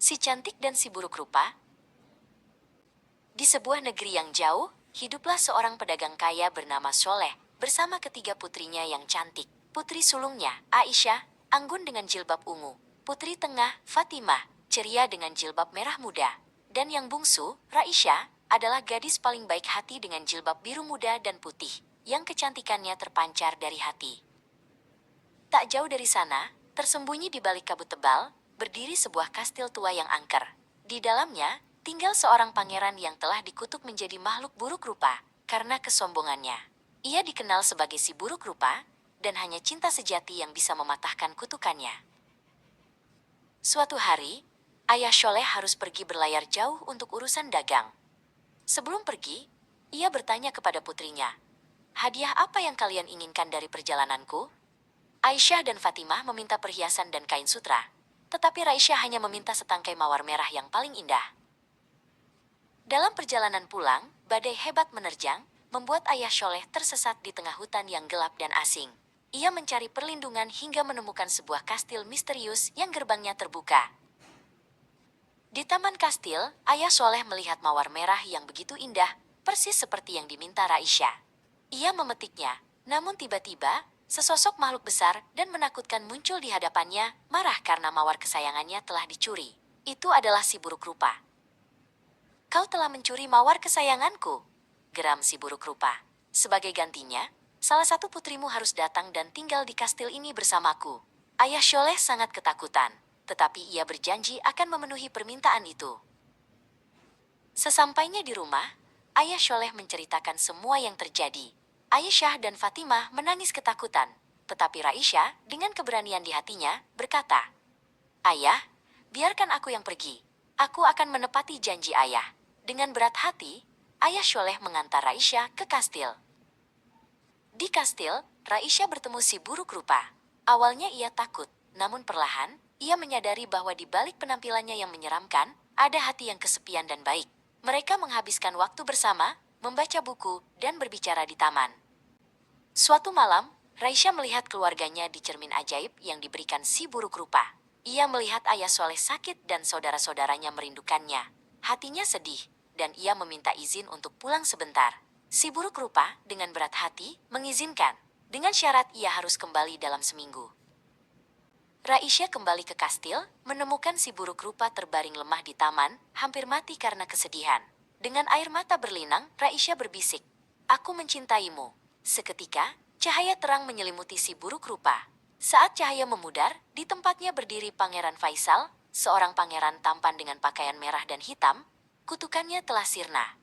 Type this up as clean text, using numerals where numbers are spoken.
Si cantik dan si buruk rupa. Di sebuah negeri yang jauh, hiduplah seorang pedagang kaya bernama Soleh, bersama ketiga putrinya yang cantik. Putri sulungnya, Aisyah, anggun dengan jilbab ungu. Putri tengah, Fatimah, ceria dengan jilbab merah muda. Dan yang bungsu, Raisya, adalah gadis paling baik hati dengan jilbab biru muda dan putih, yang kecantikannya terpancar dari hati. Tak jauh dari sana, tersembunyi di balik kabut tebal, berdiri sebuah kastil tua yang angker. Di dalamnya, tinggal seorang pangeran yang telah dikutuk menjadi makhluk buruk rupa karena kesombongannya. Ia dikenal sebagai si buruk rupa, dan hanya cinta sejati yang bisa mematahkan kutukannya. Suatu hari, Ayah Sholeh harus pergi berlayar jauh untuk urusan dagang. Sebelum pergi, ia bertanya kepada putrinya, "Hadiah apa yang kalian inginkan dari perjalananku?" Aisyah dan Fatimah meminta perhiasan dan kain sutra, tetapi Raisya hanya meminta setangkai mawar merah yang paling indah. Dalam perjalanan pulang, badai hebat menerjang, membuat Ayah Sholeh tersesat di tengah hutan yang gelap dan asing. Ia mencari perlindungan hingga menemukan sebuah kastil misterius yang gerbangnya terbuka. Di taman kastil, Ayah Sholeh melihat mawar merah yang begitu indah, persis seperti yang diminta Raisya. Ia memetiknya, namun tiba-tiba, sesosok makhluk besar dan menakutkan muncul di hadapannya, marah karena mawar kesayangannya telah dicuri. Itu adalah si buruk rupa. "Kau telah mencuri mawar kesayanganku," geram si buruk rupa. "Sebagai gantinya, salah satu putrimu harus datang dan tinggal di kastil ini bersamaku." Ayah Sholeh sangat ketakutan, tetapi ia berjanji akan memenuhi permintaan itu. Sesampainya di rumah, Ayah Sholeh menceritakan semua yang terjadi. Aisyah dan Fatimah menangis ketakutan, tetapi Raisya, dengan keberanian di hatinya, berkata, "Ayah, biarkan aku yang pergi. Aku akan menepati janji ayah." Dengan berat hati, Ayah Sholeh mengantar Raisya ke kastil. Di kastil, Raisya bertemu si buruk rupa. Awalnya ia takut, namun perlahan, ia menyadari bahwa di balik penampilannya yang menyeramkan, ada hati yang kesepian dan baik. Mereka menghabiskan waktu bersama, membaca buku, dan berbicara di taman. Suatu malam, Raisya melihat keluarganya di cermin ajaib yang diberikan si buruk rupa. Ia melihat Ayah Soleh sakit dan saudara-saudaranya merindukannya. Hatinya sedih, dan ia meminta izin untuk pulang sebentar. Si buruk rupa, dengan berat hati, mengizinkan. Dengan syarat ia harus kembali dalam seminggu. Raisya kembali ke kastil, menemukan si buruk rupa terbaring lemah di taman, hampir mati karena kesedihan. Dengan air mata berlinang, Raisya berbisik, "Aku mencintaimu." Seketika, cahaya terang menyelimuti si buruk rupa. Saat cahaya memudar, di tempatnya berdiri Pangeran Faisal, seorang pangeran tampan dengan pakaian merah dan hitam. Kutukannya telah sirna.